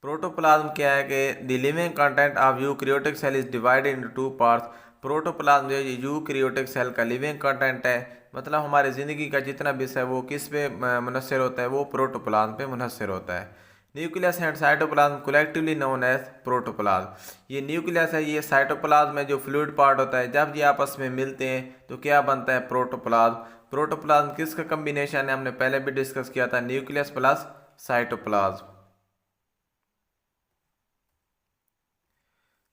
Protoplasm क्या है कि the living content of eukaryotic cell is divided into two parts. Protoplasm जो है यूकैरियोटिक सेल का लिविंग कंटेंट है, मतलब हमारी ज़िंदगी का जितना भी है वो किस पे मुनहसर होता है, वो प्रोटोप्लाज्म पे मुनहसर होता है। Nucleus and cytoplasm collectively known as protoplasm. ये न्यूक्लियस है, ये साइटोप्लाज्म में जो फ्लूइड पार्ट होता है, जब ये आपस में मिलते हैं तो क्या बनता है, प्रोटोप्लाज्म। प्रोटोप्लाज्म किसका कम्बिनेशन है, हमने पहले भी डिस्कस किया था, न्यूक्लियस प्लस साइटोप्लाज्म।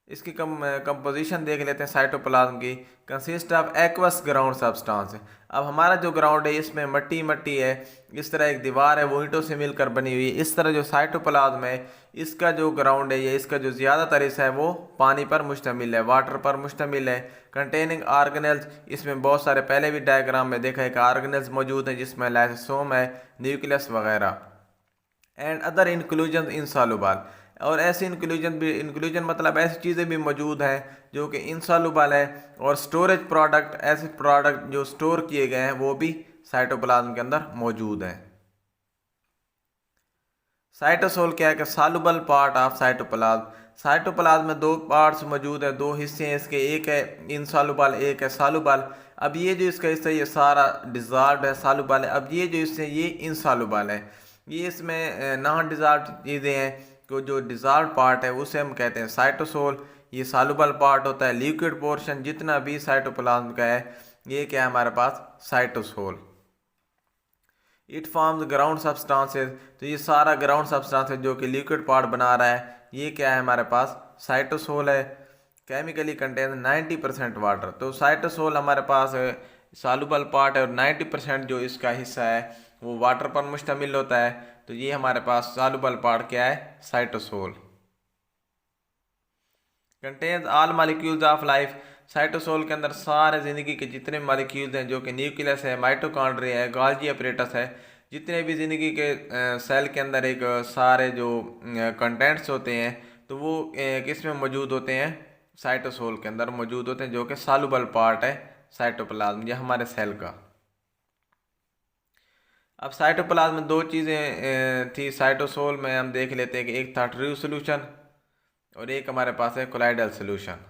इसकी कंपोजिशन देख लेते हैं साइटोप्लाज्म की। Consist of aqueous ground substance. अब हमारा जो ग्राउंड है इसमें मट्टी मट्टी है, इस तरह एक दीवार है वो ईंटों से मिलकर बनी हुई है। इस तरह जो साइटोप्लाज्म है इसका जो ग्राउंड है, ये इसका जो ज़्यादातर हिस्सा है वो पानी पर मुश्तमिल है, वाटर पर मुश्तमिल है। कंटेनिंग ऑर्गेनेल्स, इसमें बहुत सारे पहले भी डायग्राम में देखा है कि ऑर्गेनेल्स मौजूद हैं जिसमें लाइसोसोम है, न्यूक्लियस वगैरह। एंड अदर इंक्लूजन इनसॉल्युबल, और ऐसे इंक्लूजन मतलब ऐसी चीज़ें भी मौजूद हैं जो कि इनसॉल्युबल है। और स्टोरेज प्रोडक्ट, ऐसे प्रोडक्ट जो स्टोर किए गए हैं वो भी साइटोप्लाज्म के अंदर मौजूद हैं। साइटोसोल क्या है कि soluble part of cytoplasm. Cytoplasm में दो पार्ट्स मौजूद हैं, दो हिस्से हैं इसके, एक है इनसॉल्युबल, एक है सॉल्युबल। अब ये जो इसका हिस्सा ये सारा डिजॉल्व है, सॉल्युबल है। अब ये जो इससे ये इनसॉल्युबल है, ये इसमें नॉन डिजॉल्व चीज़ें हैं। तो जो डिजॉल्व पार्ट है उसे हम कहते हैं साइटोसोल। ये सॉल्युबल पार्ट होता है, लिक्विड पोर्शन जितना भी साइटोप्लाज्म का है ये क्या है हमारे पास, cytosol. It forms ground substances, तो ये सारा ग्राउंड सब्सटेंस है जो कि लिक्विड पार्ट बना रहा है, ये क्या है हमारे पास, साइटोसोल है। केमिकली कंटेन 90% वाटर, तो साइटोसोल हमारे पास सॉल्युबल पार्ट है और 90% जो इसका हिस्सा है वो वाटर पर मुश्तमिल होता है। तो ये हमारे पास सॉल्युबल पार्ट क्या है, cytosol. Contains all molecules of life, cytosol के अंदर सारे ज़िंदगी के जितने मॉलिक्यूल्स हैं, जो कि न्यूक्लियस है, माइटोकॉन्ड्रिया है, गोल्गी अपरेटस है, जितने भी ज़िंदगी के सेल के अंदर एक सारे जो कंटेंट्स होते हैं तो वो किस में मौजूद होते हैं, साइटोसोल के अंदर मौजूद होते हैं, जो कि सॉल्युबल पार्ट है साइटोप्लाज्म या हमारे सेल का। अब साइटोप्लाज्म में दो चीज़ें थी साइटोसोल में, हम देख लेते हैं कि एक था ट्रू सोल्यूशन और एक हमारे पास है कोलाइडल सोल्यूशन।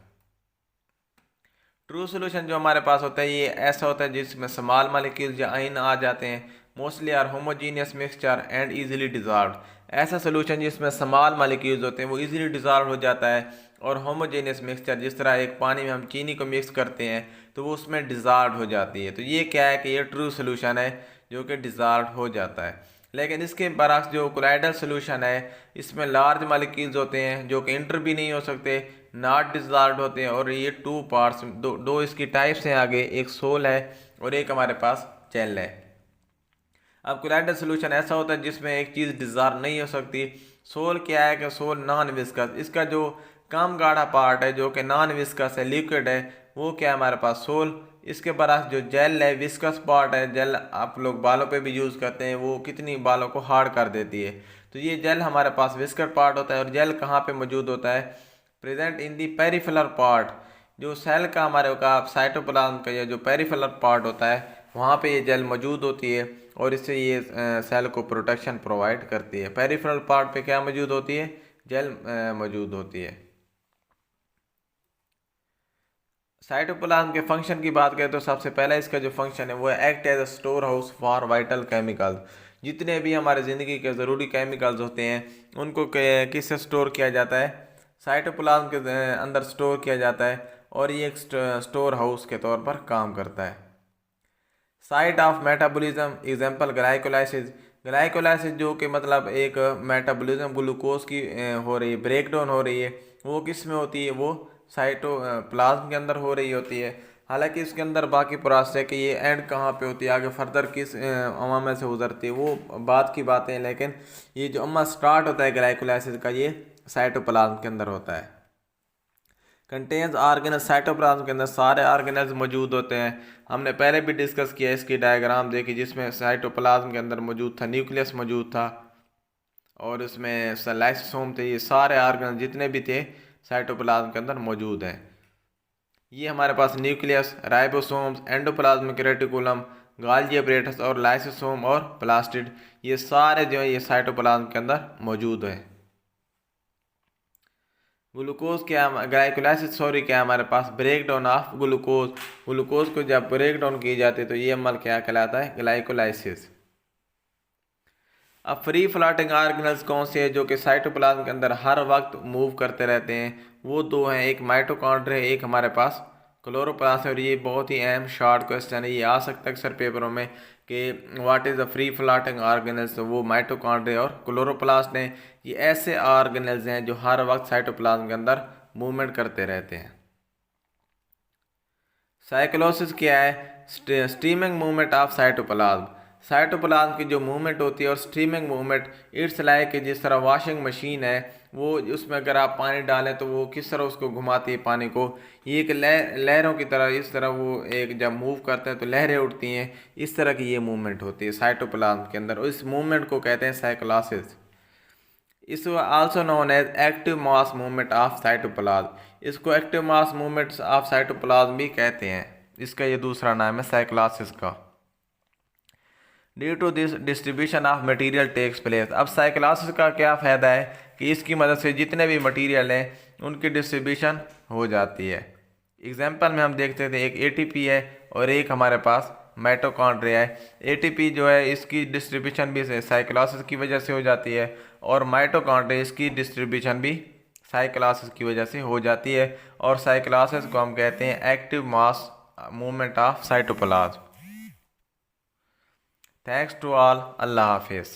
ट्रू सोल्यूशन जो हमारे पास होता है ये ऐसा होता है जिसमें स्मॉल मॉलिक्यूल्स या आयन आ जाते हैं, mostly are homogeneous mixture and easily dissolve. ऐसा सोल्यूशन जिसमें स्मॉल मॉलिक्यूल्स होते हैं वो इजीली डिजॉल्व हो जाता है। और होमोजीनियस मिक्सचर, जिस तरह एक पानी में हम चीनी को मिक्स करते हैं तो वो उसमें डिजॉल्व हो जाती है। तो ये क्या है कि ये ट्रू सोल्यूशन है जो कि डिजॉल्व हो जाता है। लेकिन इसके बरक्स जो कोलाइडल सोल्यूशन है इसमें लार्ज मॉलिक्यूल्स होते हैं जो कि इंटर भी नहीं हो सकते, नॉट डिजॉल्व होते हैं। और ये टू पार्ट्स, दो इसकी टाइप्स हैं आगे, एक सोल है और एक हमारे पास जेल है। अब कोलाइडल सोल्यूशन ऐसा होता है जिसमें एक चीज़ डिजॉल्व नहीं हो सकती। सोल क्या है कि सोल नॉन विस्कस, इसका जो कम गाढ़ा पार्ट है जो कि नॉन विस्कस है, लिक्विड है, वो क्या है हमारे पास, सोल। इसके बरक्स जो जेल है, विस्कस पार्ट है, जेल आप लोग बालों पे भी यूज़ करते हैं, वो कितनी बालों को हार्ड कर देती है। तो ये जेल हमारे पास विस्कस पार्ट होता है। और जेल कहाँ पे मौजूद होता है, present in the peripheral part, जो सेल का हमारे का साइटोप्लाज्म का ये जो पेरिफेरल पार्ट होता है वहाँ पे ये जेल मौजूद होती है और इससे ये सेल को प्रोटेक्शन प्रोवाइड करती है। पेरिफेरल पार्ट पे क्या मौजूद होती है, जेल मौजूद होती है। साइटोप्लाज्म के फंक्शन की बात करें तो सबसे पहला इसका जो फंक्शन है वो है act as a storehouse for vital chemicals. जितने भी हमारे ज़िंदगी के ज़रूरी केमिकल्स होते हैं उनको किससे स्टोर किया जाता है, साइटोप्लाज्म के अंदर स्टोर किया जाता है और ये एक स्टोर हाउस के तौर पर काम करता है। Site of metabolism, example glycolysis. Glycolysis जो कि मतलब एक मेटाबॉलिज्म ग्लूकोज की हो रही है, ब्रेक डाउन हो रही है, वो किस में होती है, वो साइटोप्लाज्म के अंदर हो रही होती है। हालांकि इसके अंदर बाकी प्रोसेस है कि ये एंड कहाँ पे होती है, आगे फर्दर किस अमामे से गुजरती है, वो बात की बातें हैं। लेकिन ये जो अम्मा स्टार्ट होता है ग्लाइकोलाइसिस का, ये साइटोप्लाज्म के अंदर होता है। कंटेन्स ऑर्गेनल, साइटोप्लाज्म के अंदर सारे ऑर्गेनल्स मौजूद होते हैं। हमने पहले भी डिस्कस किया, इसकी डायग्राम देखी जिसमें साइटोप्लाज्म के अंदर मौजूद था, न्यूक्लियस मौजूद था और इसमें लाइसोसोम थे। ये सारे ऑर्गेनल जितने भी थे साइटोप्लाज्म के अंदर मौजूद हैं। ये हमारे पास nucleus, ribosomes, endoplasmic reticulum, Golgi apparatus और लाइसोसोम और प्लास्टिड, ये सारे जो है ये साइटोप्लाज्म के अंदर मौजूद है। ग्लूकोज क्या, ग्लाइकोलाइसिस सॉरी क्या है हमारे पास, break down of glucose. Glucose को जब ब्रेक डाउन की जाती है तो ये अमल क्या कहलाता है, ग्लाइकोलाइसिस। अब फ्री फ्लोटिंग ऑर्गेनेल्स कौन से हैं जो कि साइटोप्लाज्म के अंदर हर वक्त मूव करते रहते हैं, वो दो हैं, एक माइटोकॉन्ड्रिया है, एक हमारे पास क्लोरोप्लास्ट है। और ये बहुत ही अहम शॉर्ट क्वेश्चन है, ये आ सकता है अक्सर पेपरों में कि what is the free floating organelles, तो वो माइटोकॉन्ड्रिया और क्लोरोप्लास्ट हैं। ये ऐसे ऑर्गेनेल्स हैं जो हर वक्त साइटोप्लाज्म के अंदर मूवमेंट करते रहते हैं। साइक्लोसिस क्या है, streaming movement of cytoplasm. Cytoplasm की जो मूवमेंट होती है और स्ट्रीमिंग मूवमेंट, इट्स लाइक कि जिस तरह वॉशिंग मशीन है, वो उसमें अगर आप पानी डालें तो वो किस तरह उसको घुमाती है पानी को, ये एक लहरों की तरह, इस तरह वो एक जब मूव करते हैं तो लहरें उठती हैं, इस तरह की ये मूवमेंट होती है साइटोप्लाज्म के अंदर, और इस मूवमेंट को कहते हैं cyclosis. Is also known as active mass movement of cytoplasm. इसको active mass movement of cytoplasm भी कहते हैं, इसका ये दूसरा नाम है साइक्लोसिस का। Due to this distribution of material takes place. अब साइक्लोसिस का क्या फ़ायदा है कि इसकी मदद से जितने भी मटेरियल हैं उनकी डिस्ट्रीब्यूशन हो जाती है। एग्जाम्पल में हम देखते थे, एक एटीपी है और एक हमारे पास माइटोकॉन्ड्रिया है। एटीपी जो है इसकी डिस्ट्रीब्यूशन भी साइक्लोसिस की वजह से हो जाती है, और माइटोकॉन्ड्रिया इसकी डिस्ट्रीब्यूशन भी साइक्लोसिस की वजह से हो जाती है। और साइक्लोसिस को हम कहते हैं active mass movement of cytoplasm. Thanks to all, अल्लाह हाफिज़।